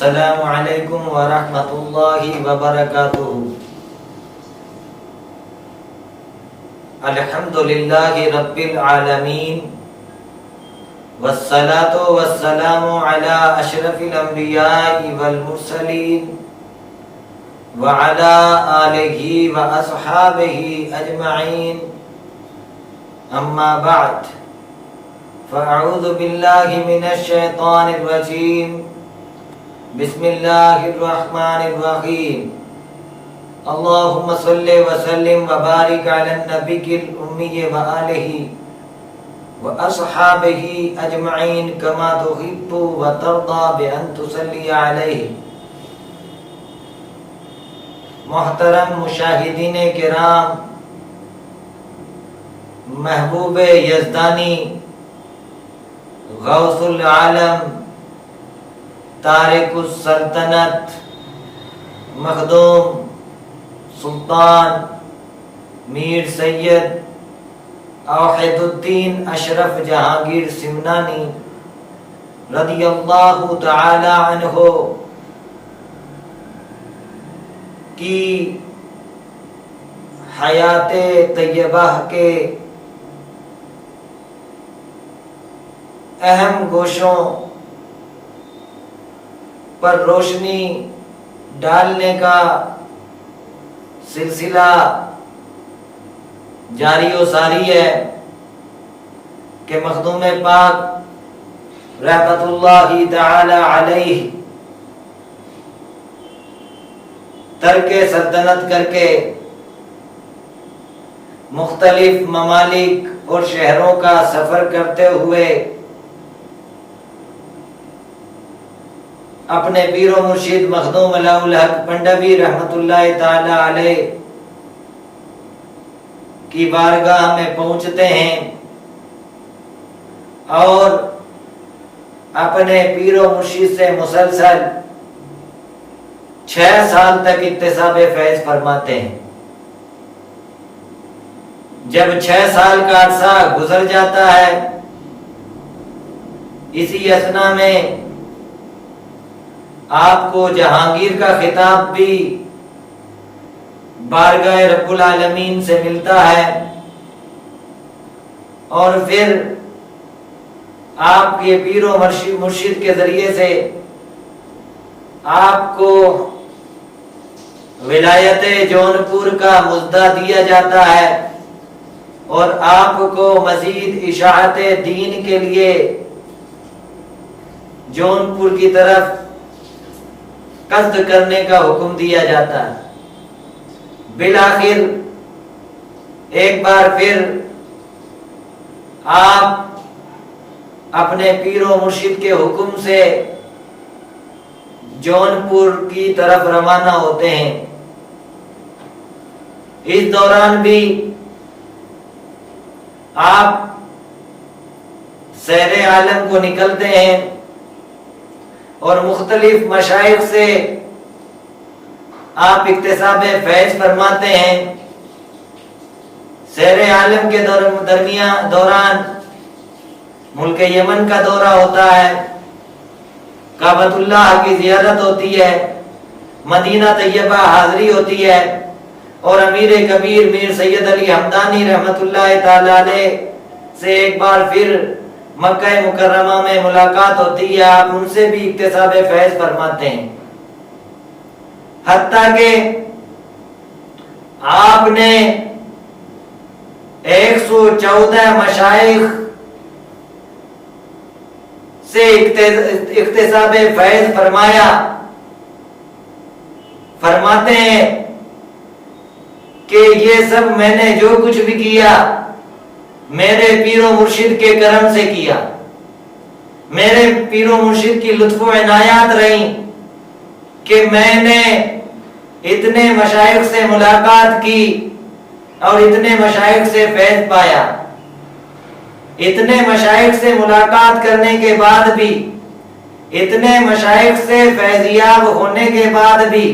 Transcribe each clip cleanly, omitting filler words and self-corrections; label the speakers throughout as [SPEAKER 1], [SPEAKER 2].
[SPEAKER 1] السلام علیکم ورحمۃ اللہ وبرکاتہ۔ الحمد للہ رب العالمین والصلاة والسلام علی اشرف الانبیاء والمرسلین وعلی آلہ واصحابہ اجمعین، اما بعد فاعوذ باللہ من الشیطان الرجیم، بسم اللہ الرحمن الرحیم۔ اللہم صلی وسلم وبارک علی النبی الامی وآلہ واصحابہ اجمعین کما تحب وترضی بان تصلی علیہ۔ محترم مشاہدین کرام، محبوب یزدانی، غوث العالم، تارک السلطنت، مخدوم سلطان میر سید اوحد الدین اشرف جہانگیر سمنانی رضی اللہ تعالی عنہ کی حیات طیبہ کے اہم گوشوں پر روشنی ڈالنے کا سلسلہ جاری و ساری ہے کہ مخدوم پاک رحمت اللہ تعالی علیہ ترک سلطنت کر کے مختلف ممالک اور شہروں کا سفر کرتے ہوئے اپنے پیر و مرشد مخدوم علاء الحق پنڈوی رحمت اللہ تعالی علیہ کی بارگاہ میں پہنچتے ہیں اور اپنے پیر و مرشد سے مسلسل 6 سال تک اکتساب فیض فرماتے ہیں۔ جب 6 سال کا عرصہ گزر جاتا ہے، اسی اثنا میں آپ کو جہانگیر کا خطاب بھی بارگاہ رب العالمین سے ملتا ہے، اور پھر آپ کے پیر و مرشد کے ذریعے سے آپ کو ولایت جونپور کا مژدہ دیا جاتا ہے، اور آپ کو مزید اشاعت دین کے لیے جونپور کی طرف قصد کرنے کا حکم دیا جاتا ہے۔ بالآخر ایک بار پھر آپ اپنے پیر و مرشد کے حکم سے جونپور کی طرف روانہ ہوتے ہیں۔ اس دوران بھی آپ سیر عالم کو نکلتے ہیں اور مختلف مشائخ سے آپ اکتساب فیض فرماتے ہیں۔ سیر عالم کے دوران ملک یمن کا دورہ ہوتا ہے، کعبۃ اللہ کی زیارت ہوتی ہے، مدینہ طیبہ حاضری ہوتی ہے، اور امیر کبیر میر سید علی حمدانی رحمت اللہ تعالی علیہ سے ایک بار پھر مکہ مکرمہ میں ملاقات ہوتی ہے۔ آپ ان سے بھی اکتساب فیض فرماتے ہیں، حتیٰ کہ آپ نے 114 مشائخ سے اکتساب فیض فرمایا۔ فرماتے ہیں کہ یہ سب میں نے جو کچھ بھی کیا میرے پیر و مرشد کے کرم سے کیا، میرے پیر و مرشد کی لطف و عنایات رہیں کہ میں نے اتنے مشائخ سے ملاقات کی اور اتنے مشائخ سے فیض پایا۔ اتنے مشائخ سے ملاقات کرنے کے بعد بھی، اتنے مشائخ سے فیضیاب ہونے کے بعد بھی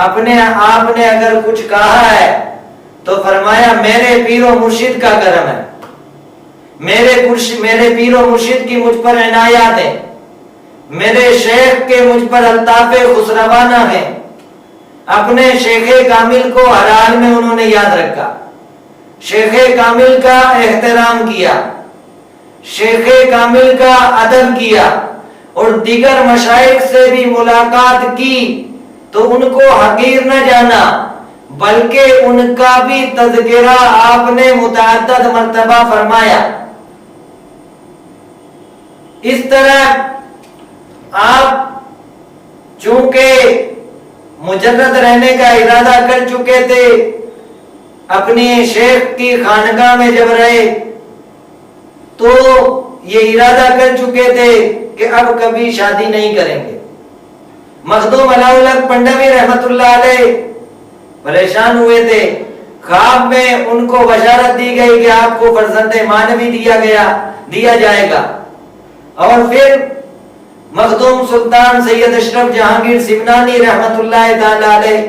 [SPEAKER 1] اپنے آپ نے اگر کچھ کہا ہے تو فرمایا میرے پیر و مرشد کا کرم ہے، میرے پیر و مرشد کی مجھ پر عنایات ہے، میرے شیخ کے مجھ پر الطاف خسروانہ ہیں. اپنے شیخ کامل کو ہر حال میں انہوں نے یاد رکھا، شیخ کامل کا احترام کیا، شیخ کامل کا ادب کیا، اور دیگر مشائخ سے بھی ملاقات کی تو ان کو حقیر نہ جانا، بلکہ ان کا بھی تذکرہ آپ نے متعدد مرتبہ فرمایا. اس طرح آپ چونکہ مجرد رہنے کا ارادہ کر چکے تھے، اپنی شیخ کی خانقاہ میں جب رہے تو یہ ارادہ کر چکے تھے کہ اب کبھی شادی نہیں کریں گے. مخدوم علاء الحق پنڈوی رحمت اللہ علیہ پریشان ہوئے تھے. خواب میں ان کو بشارت دی گئی کہ آپ کو فرزند مانوی دیا جائے گا. اور پھر مخدوم سلطان سید اشرف جہانگیر سمنانی رحمت اللہ تعالی علیہ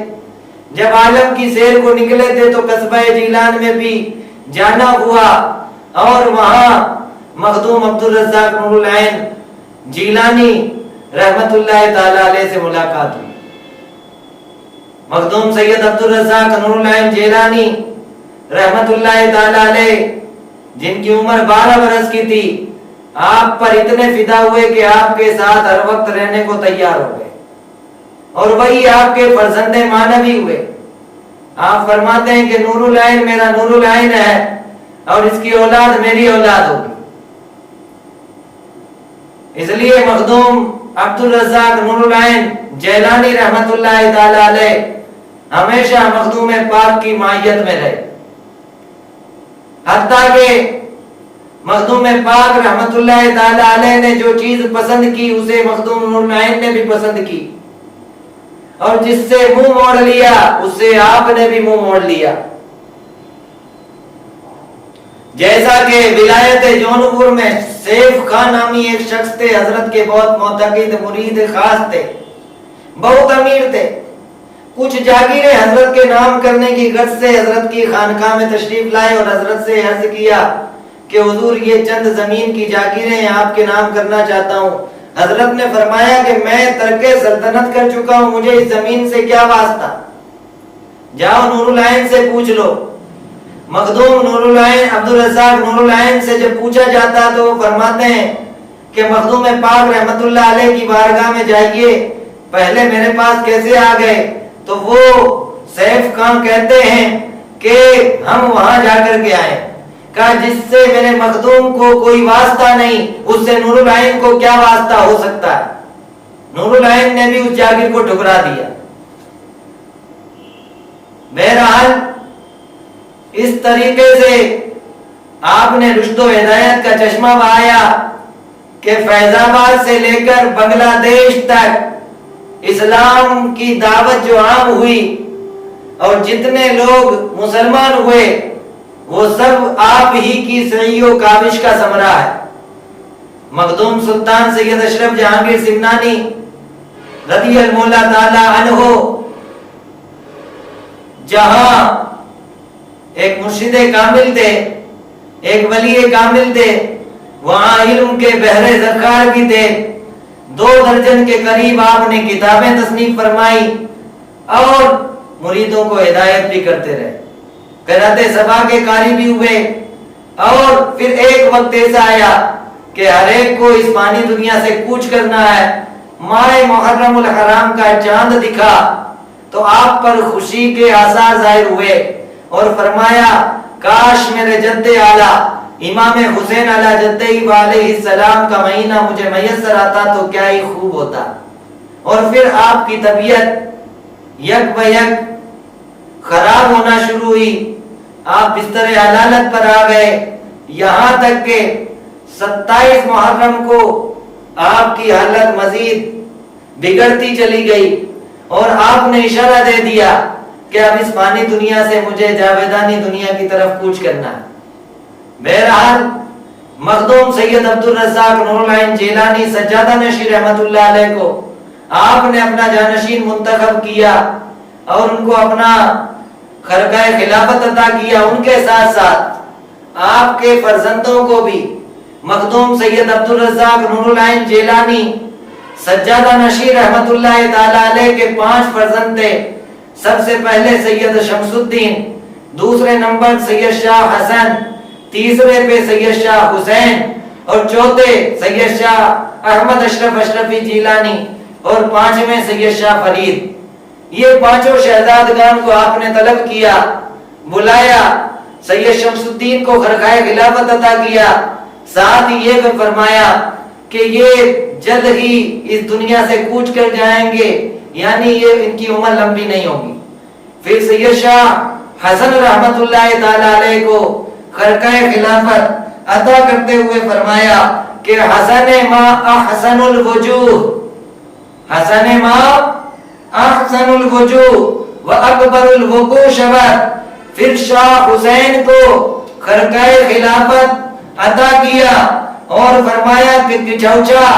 [SPEAKER 1] جب عالم کی سیر کو نکلے تھے تو قصبہ جیلان میں بھی جانا ہوا، اور وہاں مخدوم عبدالرزاق نور العین جیلانی رحمت اللہ تعالی علیہ سے ملاقات ہوئی. مخدوم سید عبدالرزاق نور العین جیلانی رحمت اللہ تعالی علیہ جن کی عمر 12 برس کی تھی، آپ پر اتنے فدا ہوئے کہ آپ کے ساتھ ہر وقت رہنے کو تیار ہو گئے، اور وہی آپ کے فرزند مانوی ہوئے. آپ فرماتے ہیں کہ نور العین میرا نور العین ہے اور اس کی اولاد میری اولاد ہوگی. اس لیے مخدوم عبدالرزاق نور العین جیلانی رحمت اللہ تعالی علیہ ہمیشہ مخدوم پاک کی معیت میں رہے، حتیٰ کہ مخدوم پاک رحمت اللہ تعالی علیہ نے جو چیز پسند کی اسے مخدوم نور العین نے بھی پسند کی، اور جس سے منہ موڑ لیا اس سے آپ نے بھی منہ موڑ لیا. جیسا کہ ولایت جونپور میں سیف خان نامی ایک شخص تھے، حضرت کے بہت معتقد مرید خاص تھے، بہت امیر تھے. کچھ جاگیریں حضرت کے نام کرنے کی غرض سے حضرت کی خانقاہ میں تشریف لائے اور حضرت سے عرض کیا کہ حضور یہ چند زمین کی جاگیریں آپ کے نام کرنا چاہتا ہوں. حضرت نے فرمایا کہ میں ترک سلطنت کر چکا ہوں، مجھے اس زمین سے کیا واسطہ، جاؤ نور العین سے پوچھ لو. مخدوم نور العین عبدالرزاق نور العین سے جب پوچھا جاتا تو وہ فرماتے ہیں کہ مخدوم پاک رحمت اللہ علیہ کی بارگاہ میں جائیے، پہلے میرے پاس کیسے آ گئے؟ تو وہ سیف خان کہتے ہیں کہ ہم وہاں جا کر کے آئے. کہا جس سے میرے مخدوم کو کوئی واسطہ نہیں اس سے نور العین کو کیا واسطہ ہو سکتا ہے؟ نور العین نے بھی اس جاگیر کو ٹھکرا دیا. بہرحال اس طریقے سے آپ نے رشد و ہدایت کا چشمہ بہایا کہ فیض آباد سے لے کر بنگلہ دیش تک اسلام کی دعوت جو عام ہوئی اور جتنے لوگ مسلمان ہوئے وہ سب آپ ہی کی سعی و کاوش کا ثمرہ ہے. مخدوم سلطان سید اشرف جہانگیر سمنانی رضی اللہ تعالی عنہ جہاں ایک مرشد کامل تھے، ایک ولی کامل تھے، وہاں علم کے بحر ذخائر بھی تھے. 2 درجن کے قریب آپ نے کتابیں تصنیف فرمائی اور مریدوں کو ہدایت بھی کرتے رہے. قرأت سبا کے قاری بھی ہوئے. اور پھر ایک وقت ایسا آیا کہ ہر ایک کو اس فانی دنیا سے کوچ کرنا ہے. ماہ محرم الحرام کا چاند دکھا تو آپ پر خوشی کے آثار ظاہر ہوئے اور فرمایا کاش میرے جد اعلیٰ امام حسین علیہ جدہ علیہ السلام کا مہینہ مجھے میسر آتا تو کیا ہی خوب ہوتا. اور پھر آپ کی طبیعت یک بہ یک خراب ہونا شروع ہوئی. آپ بستر علالت پر آ گئے، یہاں تک کہ 27 محرم کو آپ کی حالت مزید بگڑتی چلی گئی اور آپ نے اشارہ دے دیا کہ اب اس فانی دنیا سے مجھے جاویدانی دنیا کی طرف کوچ کرنا ہے. بہرحال مخدوم سید عبدالرزاق نور العین جیلانی سجادہ نشین رحمت اللہ علیہ کو آپ نے اپنا جانشین منتخب کیا اور ان کو اپنا خرقہ خلافت عطا کیا. ان کے ساتھ ساتھ آپ کے فرزندوں کو بھی مخدوم سید عبدالرزاق نور العین جیلانی سجادہ نشین رحمت اللہ تعالی علیہ کے 5 فرزند تھے. سب سے پہلے سید شمس الدین، دوسرے نمبر سید شاہ حسن، تیسرے پہ سید شاہ حسین، اور چوتھے سید شاہ احمد اشرف اشرفی جیلانی، اور 5ویں سید شاہ فرید. یہ 5 شہزادگان کو آپ نے طلب کیا، بلایا، سید شمس الدین کو خرقہ خلافت عطا کیا، ساتھ ہی یہ بھی فرمایا کہ یہ جلد ہی اس دنیا سے کوچ کر جائیں گے، یعنی یہ ان کی عمر لمبی نہیں ہوگی. پھر سید شاہ حسن رحمت اللہ تعالی علیہ کو خرقہ خلافت عطا کرتے ہوئے فرمایا کہ حسن ما احسن الوجوہ، حسن ما احسن الوجوہ و اکبر الوقوع شبت. پھر شاہ حسین کو خرقہ خلافت عطا کیا اور فرمایا کہ چوچا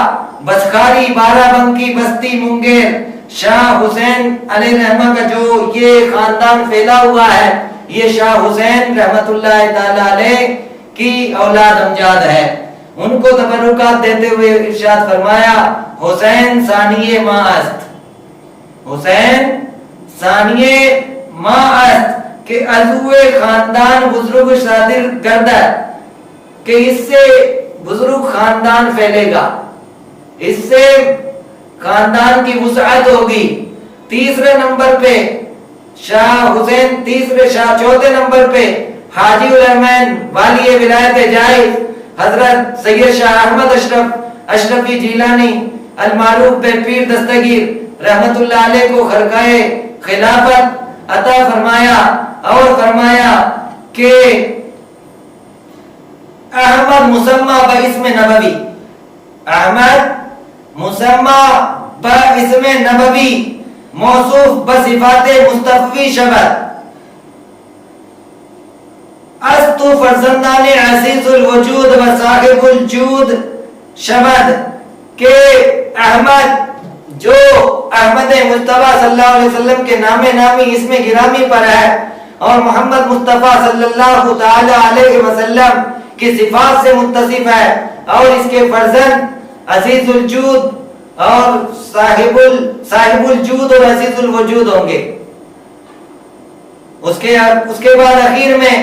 [SPEAKER 1] بسخاری بارہ بنکی بستی منگیر، شاہ حسین علیہ رحمہ کا جو یہ خاندان پھیلا ہوا ہے، یہ شاہ حسین رحمت اللہ تعالی علیہ کی اولاد امجاد ہے. ان کو تبرکات دیتے ہوئے ارشاد فرمایا حسین ثانیہ ما است، حسین ثانیہ ما است، کہ عضو خاندان بزرگ صادر گردہ، کہ اس سے بزرگ خاندان پھیلے گا، اس سے خاندان کی وسعت ہوگی. تیسرے نمبر پہ شاہ حسین، چوتھے نمبر پہ حاجی الحرمین والی ولایت جائز حضرت سید شاہ احمد اشرفی جیلانی المعروف بے پیر دستگیر رحمت اللہ علیہ کو خرقہ خلافت عطا فرمایا اور فرمایا کہ احمد مسمى باسم نبوی، احمد مسمى باسم نبوی موصوف بصفات مصطفی شبت. است فرزندان عزیز الوجود و صاحب الجود شبت، کہ احمد جو احمد مصطفیٰ صلی اللہ علیہ وسلم کے نام نامی اسم گرامی پر ہے اور محمد مصطفیٰ صلی اللہ تعالی علیہ وسلم کی صفات سے متصف ہے، اور اس کے فرزند عزیز الجود اور صاحب الجود اور عزیز الوجود ہوں گے. اس کے بعد اخیر میں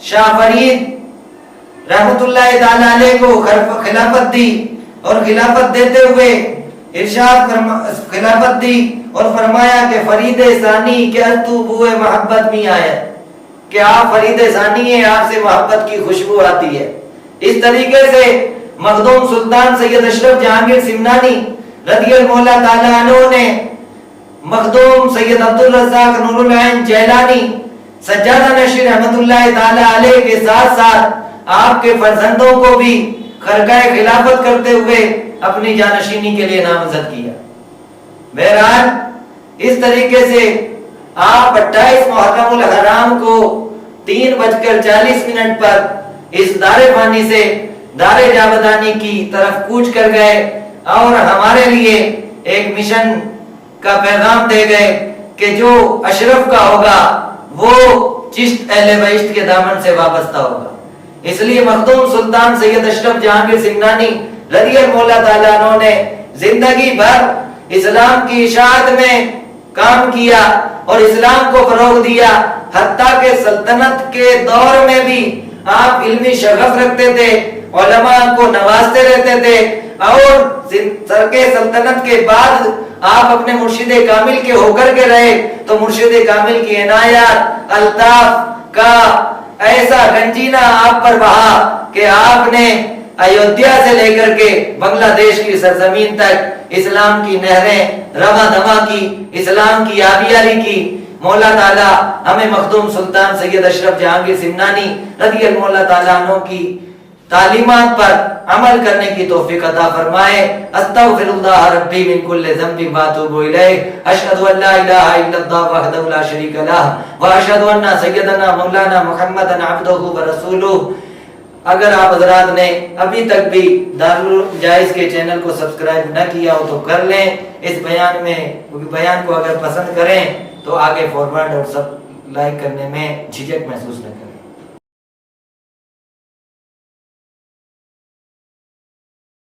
[SPEAKER 1] شاہ فرید رحمت اللہ تعالی علیہ کو خلافت دی اور خلافت دیتے ہوئے ارشاد خلافت دی اور فرمایا کہ فرید ثانی کہ تو بوئے محبت میں آئے، کہ آپ فرید ثانی ہیں، آپ سے محبت کی خوشبو آتی ہے. اس طریقے سے مخدوم سلطان سید اشرف جہانگیر سمنانی رضی اللہ تعالی عنہ نے مخدوم سید عبدالرزاق نور العین جیلانی سجادہ نشین رحمت اللہ تعالی علیہ کے ساتھ ساتھ آپ کے فرزندوں کو بھی خرقہ خلافت کرتے ہوئے اپنی جانشینی کے لیے نامزد کیا. بہرحال اس طریقے سے آپ 28 محرم الحرام کو 3:40 پر اس دار فانی سے دار جاودانی کی طرف کوچ کر گئے اور ہمارے لیے ایک مشن کا پیغام دے گئے کہ جو اشرف کا ہوگا وہ چشت اہل بہشت کے دامن سے وابستہ ہوگا. اس لیے مخدوم سلطان سید اشرف جہانگیر سمنانی رضی اللہ تعالی عنہ نے زندگی بھر اسلام کی اشاعت میں کام کیا اور اسلام کو فروغ دیا، حتیٰ کہ سلطنت کے دور میں بھی آپ علمی شغف رکھتے تھے، علماء کو نوازتے رہتے تھے، اور سرکے سلطنت کے بعد آپ اپنے مرشد کامل کے ہو کر کے رہے تو مرشد کامل کی عنایات الطاف کا ایسا گنجینہ آپ پر بہا کہ آپ نے ایودھیا سے لے کر کے بنگلہ دیش کی سرزمین تک اسلام کی نہریں رواں دواں کی، اسلام کی آبیاری کی. مولا تعالیٰ ہمیں مخدوم سلطان سید اشرف جہانگیر سمنانی رضی اللہ تعالیٰ عنہ کی تعلیمات پر عمل کرنے کی توفیق عطا فرمائے. استغفر اللہ ربی من کل ذنب واتوب الیہ. اشہد ان لا الہ الا اللہ وحدہ لا شریک لہ واشہد ان سیدنا مولانا محمدا عبدہ ورسولہ. اگر آپ حضرات نے ابھی تک بھی دارالجائز کے چینل کو سبسکرائب نہ کیا ہو تو کر لیں. اس بیان کو اگر پسند کریں تو آگے فارورڈ اور سب لائک کرنے میں جھجک محسوس نہ کریں.